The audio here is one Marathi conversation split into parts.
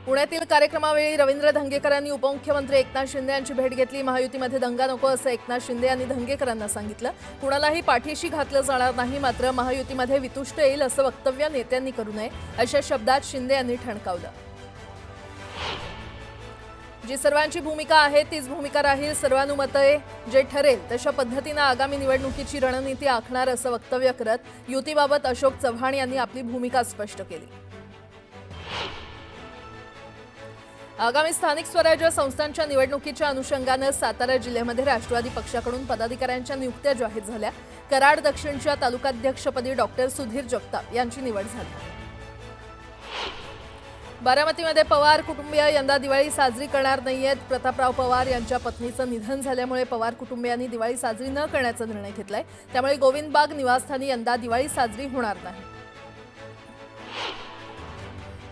पुण्यातील कार्यक्रमावेळी रवींद्र धंगेकरांनी उपमुख्यमंत्री एकनाथ शिंदे यांची भेट घेतली। महायुतीमध्ये दंगा नको असं एकनाथ शिंदे यांनी धंगेकरांना सांगितलं। कुणालाही पाठीशी घातलं जाणार नाही, मात्र महायुतीमध्ये वितुष्ट येईल असं वक्तव्य नेत्यांनी करू नये अशा शब्दात शिंदे यांनी ठणकावलं। जी सर्वांची भूमिका आहे तीच भूमिका राहील, सर्वानुमते जे ठरेल तशा पद्धतीने आगामी निवडणुकीची रणनीती आखणार असं वक्तव्य करत युतीबाबत अशोक चव्हाण यांनी आपली भूमिका स्पष्ट केली। आगामी स्थानिक स्वराज्य संस्थांच्या निवडणुकीच्या अनुषंगाने सातारा जिल्ह्यामध्ये राष्ट्रवादी पक्षाकडून पदाधिकाऱ्यांच्या नियुक्त्या जाहीर झाल्या। कराड दक्षिणच्या तालुकाध्यक्षपदी डॉक्टर सुधीर जगताप यांची निवड झाली। बारामतीमध्ये पवार कुटुंबीय यंदा दिवाळी साजरी करणार नाहीयेत। प्रतापराव पवार यांच्या पत्नीचं निधन झाल्यामुळे पवार कुटुंबियांनी दिवाळी साजरी न करण्याचा निर्णय घेतलाय। त्यामुळे गोविंदबाग निवासस्थानी यंदा दिवाळी साजरी होणार नाही।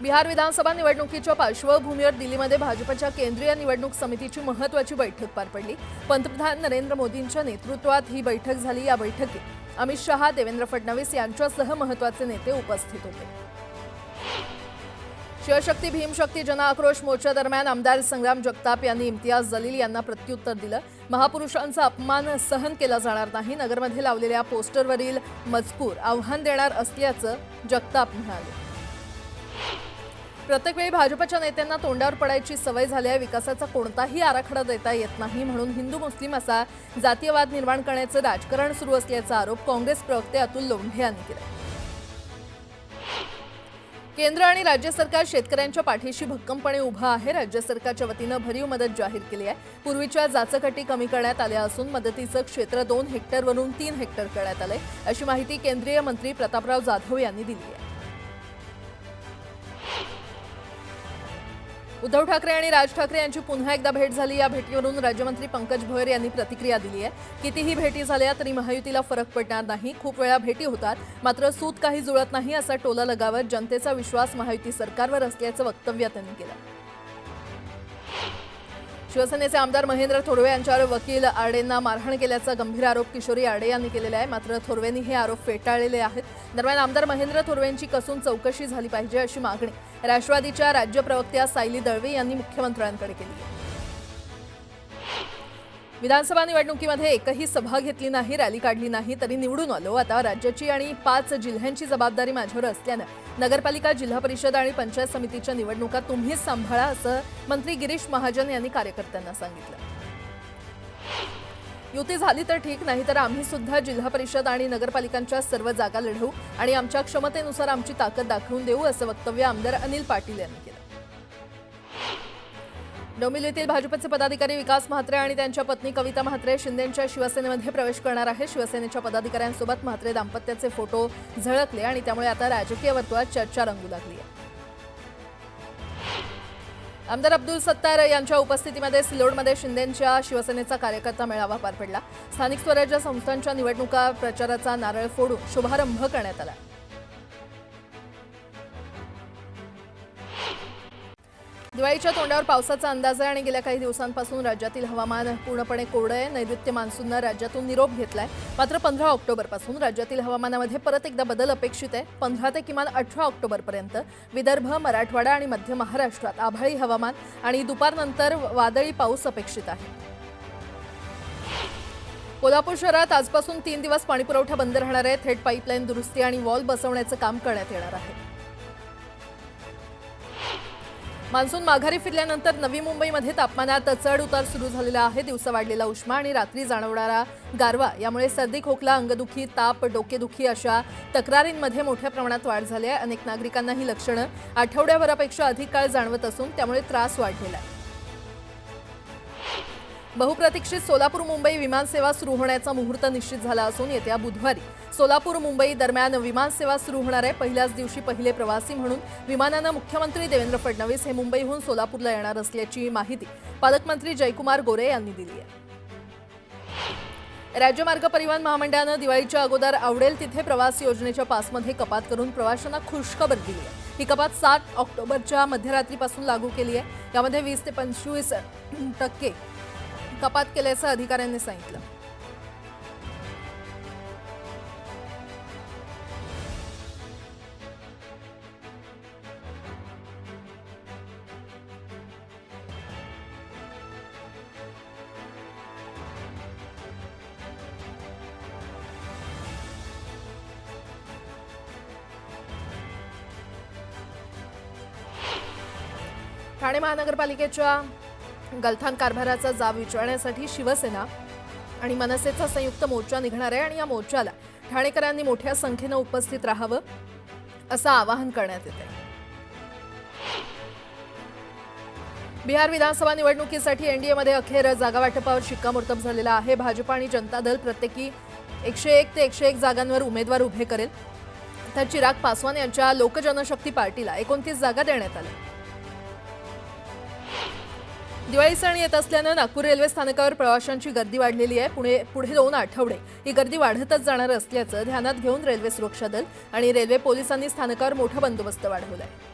बिहार विधानसभा निवडणुकीच्या पार्श्वभूमीवर दिल्लीमध्ये भाजपच्या केंद्रीय निवडणूक समितीची महत्त्वाची बैठक पार पडली। पंतप्रधान नरेंद्र मोदींच्या नेतृत्वात ही बैठक झाली। या बैठकीत अमित शहा, देवेंद्र फडणवीस यांच्यासह महत्त्वाचे नेते उपस्थित होते। शिवशक्ती भीमशक्ती जनआक्रोश मोर्चा दरम्यान आमदार संग्राम जगताप यांनी इम्तियाज जलील यांना प्रत्युत्तर दिलं। महापुरुषांचा अपमान सहन केला जाणार नाही, नगरमध्ये लावलेल्या पोस्टरवरील मजकूर आव्हान देणार असल्याचं जगताप म्हणाले। प्रत्येक वेळी भाजपच्या नेत्यांना तोंडावर पडायची सवय झाली आहे। विकासाचा कोणताही आराखडा देता येत नाही म्हणून हिंदू मुस्लिम असा जातीयवाद निर्माण करण्याचं राजकारण सुरू असल्याचा आरोप काँग्रेस प्रवक्ते अतुल लोंढे यांनी केला। केंद्र आणि राज्य सरकार शेतकऱ्यांच्या पाठीशी भक्कमपणे उभं आहे। राज्य सरकारच्या वतीनं भरीव मदत जाहीर केली आहे। पूर्वीच्या जाचकटी कमी करण्यात आल्या असून मदतीचं क्षेत्र 2 हेक्टरवरून 3 हेक्टर करण्यात आलंय, अशी माहिती केंद्रीय मंत्री प्रतापराव जाधव यांनी दिली आहे। उद्धव ठाकरे आणि राज ठाकरे यांची पुन्हा एकदा भेट झाली। या भेटीवरून राज्यमंत्री पंकज भोयर यांनी प्रतिक्रिया दिली आहे। कितीही भेटी झाल्या तरी महायुतीला फरक पडणार नाही। खूप वेळा भेटी होतात, मात्र सूत काही जुळत नाही असा टोला लगावत जनतेचा विश्वास महायुती सरकारवर असल्याचं वक्तव्य त्यांनी केलं। शिवसेनेचे आमदार महेंद्र थोरवे यांच्यावर वकील आडेंना मारहाण केल्याचा गंभीर आरोप किशोरी आडे यांनी केलेला आहे, मात्र थोरवेंनी हे आरोप फेटाळलेले आहेत। दरम्यान आमदार महेंद्र थोरवेंची कसून चौकशी झाली पाहिजे अशी मागणी राष्ट्रवादीच्या राज्य प्रवक्त्या सायली दळवे यांनी मुख्यमंत्र्यांकडे केली आहे। विधानसभा निवडणुकीमध्ये एकही सभा घेतली नाही, रॅली काढली नाही, तरी निवडून आलो। आता राज्याची आणि 5 जिल्ह्यांची जबाबदारी माझ्यावर असल्यानं नगरपालिका, जिल्हा परिषद आणि पंचायत समितीच्या निवडणुका तुम्हीच सांभाळा असं मंत्री गिरीश महाजन यांनी कार्यकर्त्यांना सांगितलं। युती झाली तर ठीक, नाही तर आम्ही सुद्धा जिल्हा परिषद आणि नगरपालिकांच्या सर्व जागा लढवू आणि आमच्या क्षमतेनुसार आमची ताकद दाखवून देऊ असं वक्तव्य आमदार अनिल पाटील यांनी केलं। डोंबिवलीतील भाजपचे पदाधिकारी विकास म्हात्रे आणि त्यांच्या पत्नी कविता म्हात्रे शिंदेंच्या शिवसेनेमध्ये प्रवेश करणार आहेत। शिवसेनेच्या पदाधिकाऱ्यांसोबत म्हात्रे दाम्पत्याचे फोटो झळकले आणि त्यामुळे आता राजकीय वर्तुळात चर्चा रंगू लागली आहे। आमदार अब्दुल सत्तार यांच्या उपस्थितीमध्ये सिल्लोडमध्ये शिंदेंच्या शिवसेनेचा कार्यकर्ता मेळावा पार पडला। स्थानिक स्वराज्य संस्थांच्या निवडणुका प्रचाराचा नारळ फोडून शुभारंभ करण्यात आला। दिवाळीच्या तोंडावर पावसाचा अंदाज आहे आणि गेल्या काही दिवसांपासून राज्यातील हवामान पूर्णपणे कोरडं आहे। नैऋत्य मान्सूननं राज्यातून निरोप घेतलाय, मात्र 15 ऑक्टोबरपासून राज्यातील हवामानामध्ये परत एकदा बदल अपेक्षित आहे। 15 ते किमान 18 ऑक्टोबरपर्यंत विदर्भ, मराठवाडा आणि मध्य महाराष्ट्रात आभाळी हवामान आणि दुपारनंतर वादळी पाऊस अपेक्षित आहे। कोल्हापूर शहरात आजपासून 3 दिवस पाणीपुरवठा बंद राहणार आहे। थेट पाईपलाईन दुरुस्ती आणि वॉल बसवण्याचं काम करण्यात येणार आहे। मान्सून माघारी फिरल्यानंतर नवी मुंबईमध्ये तापमानात चढ उतार सुरू झालेला आहे। दिवसा वाढलेला उष्मा आणि रात्री जाणवणारा गारवा यामुळे सर्दी, खोकला, अंगदुखी, ताप, डोकेदुखी अशा तक्रारींमध्ये मोठ्या प्रमाणात वाढ झाली आहे। अनेक नागरिकांना ही लक्षणं आठवड्याभरापेक्षा अधिक काळ जाणवत असून त्यामुळे त्रास वाढलेला आहे। बहुप्रतीक्षित सोलापूर मुंबई विमानसेवा सुरू होण्याचा मुहूर्त निश्चित झाला असून येत्या बुधवारी सोलापूर मुंबई दरम्यान विमानसेवा सुरू होणार आहे। पहिल्याच दिवशी पहिले प्रवासी म्हणून विमानानं मुख्यमंत्री देवेंद्र फडणवीस हे मुंबईहून सोलापूरला येणार असल्याची माहिती पालकमंत्री जयकुमार गोरे यांनी दिली आहे। राज्य मार्ग परिवहन महामंडळानं दिवाळीच्या अगोदर आवडेल तिथे प्रवास योजनेच्या पासमध्ये कपात करून प्रवाशांना खुशखबर दिली आहे। ही कपात 7 ऑक्टोबरच्या मध्यरात्रीपासून लागू केली आहे। यामध्ये 20 ते 25% कपात केल्याचं अधिकाऱ्यांनी सांगितलं। ठाणे महानगरपालिकेच्या गलथान कारभाराचा जाब विचारण्यासाठी शिवसेना आणि मनसेचा संयुक्त मोर्चा निघणार आहे आणि या मोर्चाला ठाणेकरांनी मोठ्या संख्येने उपस्थित राहावं असं आवाहन करण्यात येत आहे। बिहार विधानसभा निवडणुकीसाठी एनडीएमध्ये अखेर जागा वाटपावर शिक्कामोर्तब झालेला आहे। भाजप आणि जनता दल प्रत्येकी 101 ते 101 जागांवर उमेदवार उभे करेल, तर चिराग पासवान यांच्या लोकजनशक्ती पार्टीला 29 जागा देण्यात आल्या। दिवाळी सण येत असल्यानं नागपूर रेल्वे स्थानकावर प्रवाशांची गर्दी वाढलेली आहे। पुढे 2 आठवडे ही गर्दी वाढतच जाणार असल्याचं ध्यानात घेऊन रेल्वे सुरक्षा दल आणि रेल्वे पोलिसांनी स्थानकावर मोठा बंदोबस्त वाढवला आहे।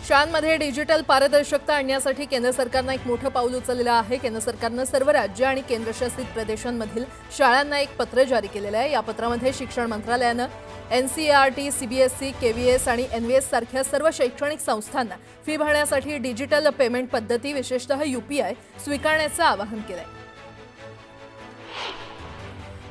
शाळांमध्ये डिजिटल पारदर्शकता आणण्यासाठी केंद्र सरकारनं एक मोठं पाऊल उचललेलं आहे। केंद्र सरकारनं सर्व राज्य आणि केंद्रशासित प्रदेशांमधील शाळांना एक पत्र जारी केलेलं आहे। या पत्रामध्ये शिक्षण मंत्रालयानं एनसीईआरटी, सीबीएसई, केव्हीएस आणि एनव्हीएस सारख्या सर्व शैक्षणिक संस्थांना फी भरण्यासाठी डिजिटल पेमेंट पद्धती विशेषतः यूपीआय स्वीकारण्याचं आवाहन केलं आहे।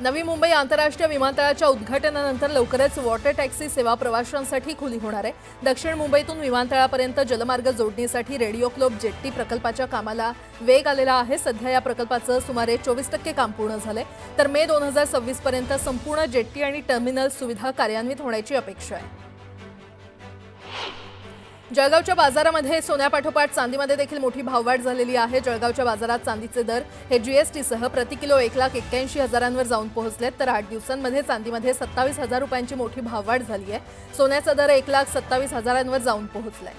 नवी मुंबई आंतरराष्ट्रीय विमानतळाच्या उद्घाटनानंतर लवकरच वॉटर टॅक्सी सेवा प्रवाशांसाठी खुली होणार आहे। दक्षिण मुंबईतून विमानतळापर्यंत जलमार्ग जोडणीसाठी रेडिओ क्लोब जेट्टी प्रकल्पाच्या कामाला वेग आलेला आहे। सध्या या प्रकल्पाचं सुमारे 24% काम पूर्ण झालंय, तर मे 2026 पर्यंत संपूर्ण जेट्टी आणि टर्मिनल सुविधा कार्यान्वित होण्याची अपेक्षा आहे। जळगावच्या बाजारामध्ये सोन्यापाठोपाठ चांदीमध्ये देखील मोठी भाववाढ झालेली आहे। जळगावच्या बाजारात चांदीचे दर हे जीएसटीसह प्रति किलो 1,81,000 जाऊन पोहोचलेत, तर 8 दिवसांमध्ये चांदीमध्ये 27,000 रुपयांची मोठी भाववाढ झाली आहे। सोन्याचा दर 1,27,000 जाऊन पोहोचलाय।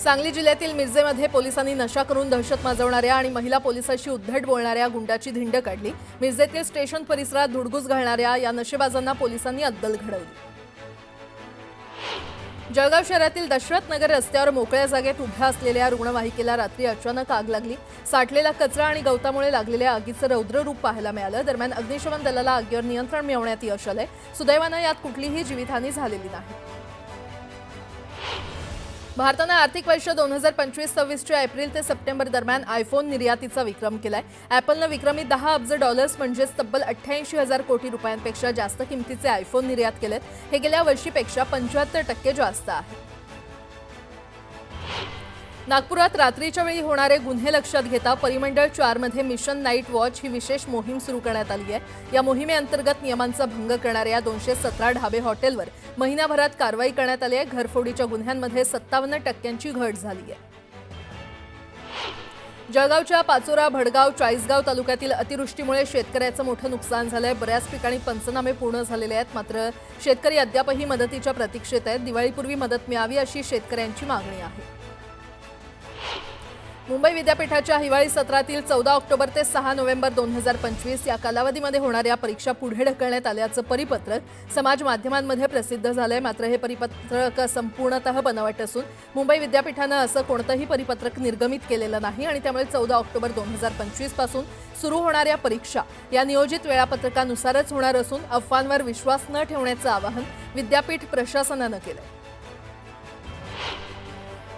सांगली जिल्ह्यातील मिरजेमध्ये पोलिसांनी नशा करून दहशत माजवणाऱ्या आणि महिला पोलिसांशी उद्धट बोलणाऱ्या गुंडाची धिंड काढली। मिरजेतील स्टेशन परिसरात धुडगूस घालणाऱ्या या नशेबाजांना पोलिसांनी अद्दल घडवली। जळगाव शहरातील दशरथ नगर रस्त्यावर मोकळ्या जागेत उभ्या असलेल्या रुग्णवाहिकेला रात्री अचानक आग लागली। साठलेला कचरा आणि गवतामुळे लागलेल्या आगीचं रौद्र रूप पाहायला मिळालं। दरम्यान अग्निशमन दलाला आगीवर नियंत्रण मिळवण्यात यश आलंय। सुदैवानं यात कुठलीही जीवितहानी झालेली नाही। भारतानं आर्थिक वर्ष 2025-26च्या एप्रिल ते सप्टेंबर दरम्यान आयफोन निर्यातीचा विक्रम केलाय। ॲपलनं विक्रमी $10 अब्ज म्हणजे तब्बल 88,000 कोटी रुपयांपेक्षा जास्त किमतीचे आयफोन निर्यात केलेत। हे गेल्या वर्षीपेक्षा 75% जास्त आहे। नागपुरात रात्रीच्या वेळी होणारे गुन्हे लक्षात घेता परिमंडळ 4 मध्ये मिशन नाईट वॉच ही विशेष मोहीम सुरू करण्यात आली आहे। या मोहिमेअंतर्गत नियमांचा भंग करणाऱ्या 217 ढाबे हॉटेलवर महिनाभरात कारवाई करण्यात आली आहे। घरफोडीच्या गुन्ह्यांमध्ये 57% घट झाली आहे। जळगावच्या पाचोरा, भडगाव, चाळीसगाव तालुक्यातील अतिवृष्टीमुळे शेतकऱ्याचं मोठं नुकसान झालंय। बऱ्याच ठिकाणी पंचनामे पूर्ण झालेले आहेत, मात्र शेतकरी अद्यापही मदतीच्या प्रतीक्षेत आहेत। दिवाळीपूर्वी मदत मिळावी अशी शेतकऱ्यांची मागणी आहे। मुंबई विद्यापीठाच्या हिवाळी सत्रातील 14 ऑक्टोबर ते 6 नोव्हेंबर 2025 या कालावधीमध्ये होणाऱ्या परीक्षा पुढे ढकलण्यात आल्याचं परिपत्रक समाज माध्यमांमध्ये प्रसिद्ध झालंय। मात्र हे परिपत्रक संपूर्णतः बनावट असून मुंबई विद्यापीठानं असं कोणतंही परिपत्रक निर्गमित केलेलं नाही आणि त्यामुळे 14 ऑक्टोबर 2025 पासून सुरू होणाऱ्या परीक्षा या नियोजित वेळापत्रकानुसारच होणार असून अफवांवर विश्वास न ठेवण्याचं आवाहन विद्यापीठ प्रशासनानं केलंय।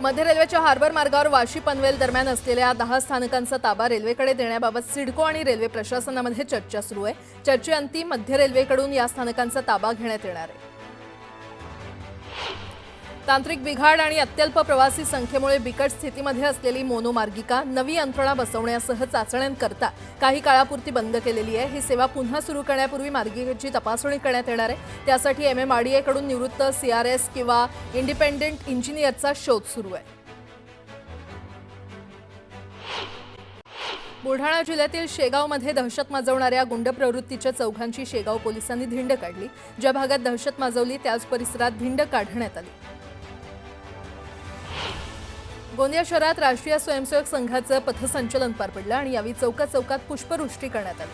मध्य रेल्वेच्या हार्बर मार्गावर वाशी पनवेल दरम्यान असलेल्या 10 स्थानकांचा ताबा रेल्वेकडे देण्याबाबत सिडको आणि रेल्वे प्रशासनामध्ये चर्चा सुरू आहे। चर्चेअंती मध्य रेल्वेकडून या स्थानकांचा ताबा घेण्यात येणार आहे। तांत्रिक बिघाड आणि अत्यल्प प्रवासी संख्येमुळे बिकट स्थितीमध्ये असलेली मोनोमार्गिका नवी यंत्रणा बसवण्यासह चाचण्यांकरता काही काळापुरती बंद केलेली आहे। ही सेवा पुन्हा सुरू करण्यापूर्वी मार्गिकेची तपासणी करण्यात येणार आहे। त्यासाठी MMRDA कडून निवृत्त CRS किंवा इंडिपेंडेंट इंजिनियरचा शोध सुरू आहे। बुलढाणा जिल्ह्यातील शेगावमध्ये दहशत माजवणाऱ्या गुंड प्रवृत्तीच्या चौघांची शेगाव पोलिसांनी धिंड काढली। ज्या भागात दहशत माजवली त्याच परिसरात धिंड काढण्यात आली। गोंदिया शहरात राष्ट्रीय स्वयंसेवक संघाचं पथसंचलन पार पडलं आणि यावेळी चौकात पुष्पवृष्टी करण्यात आली।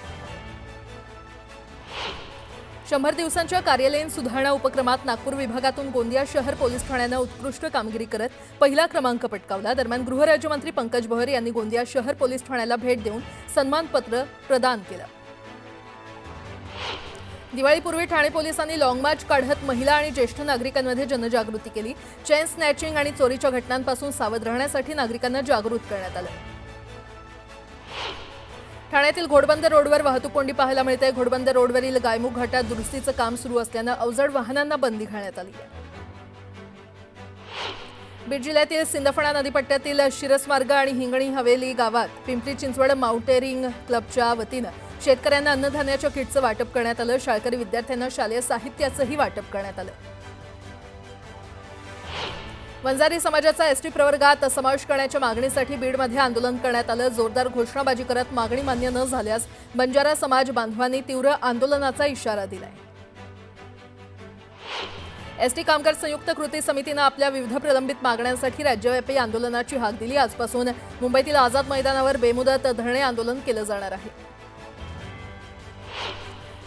100 दिवसांच्या कार्यालयीन सुधारणा उपक्रमात नागपूर विभागातून गोंदिया शहर पोलीस ठाण्यानं उत्कृष्ट कामगिरी करत पहिला क्रमांक पटकावला। दरम्यान गृहराज्यमंत्री पंकज भोयर यांनी गोंदिया शहर पोलीस ठाण्याला भेट देऊन सन्मानपत्र प्रदान केलं। दिवाळीपूर्वी ठाणे पोलिसांनी लॉंग मार्च काढत महिला आणि ज्येष्ठ नागरिकांमध्ये जनजागृती केली। चेन स्नॅचिंग आणि चोरीच्या घटनांपासून सावध राहण्यासाठी नागरिकांना जागृत करण्यात आलं। ठाण्यातील घोडबंदर रोडवर वाहतूक कोंडी पाहायला मिळते। घोडबंदर रोडवरील गायमुख घाटात दुरुस्तीचं काम सुरू असल्यानं अवजड वाहनांना बंदी घालण्यात आली आहे। बीड जिल्ह्यातील सिंदफणा नदीपट्ट्यातील शिरसमार्ग आणि हिंगणी हवेली गावात पिंपरी चिंचवड माउंटेनिंग क्लबच्या वतीनं शेतकऱ्यांना अन्नधान्याच्या किटचं वाटप करण्यात आलं। शाळकरी विद्यार्थ्यांना शालेय साहित्याचंही वाटप करण्यात आलं। वंजारी समाजाचा एसटी प्रवर्गात समावेश करण्याच्या मागणीसाठी बीडमध्ये आंदोलन करण्यात आलं। जोरदार घोषणाबाजी करत मागणी मान्य न झाल्यास बंजारा समाज बांधवांनी तीव्र आंदोलनाचा इशारा दिलाय। एसटी कामगार संयुक्त कृती समितीनं आपल्या विविध प्रलंबित मागण्यांसाठी राज्यव्यापी आंदोलनाची हाक दिली। आजपासून मुंबईतील आझाद मैदानावर बेमुदत धरणे आंदोलन केलं जाणार आहे।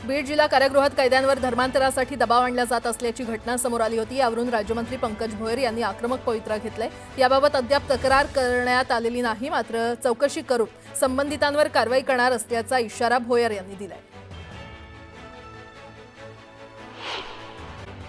बीड जिल्हा कारागृहात कैद्यांवर धर्मांतरासाठी दबाव आणला जात असल्याची घटना समोर आली होती। यावरून राज्यमंत्री पंकज भोयर यांनी आक्रमक पवित्रा घेतलाय। याबाबत अद्याप तक्रार करण्यात आलेली नाही, मात्र चौकशी करून संबंधितांवर कारवाई करणार असल्याचा इशारा भोयर यांनी दिलाय।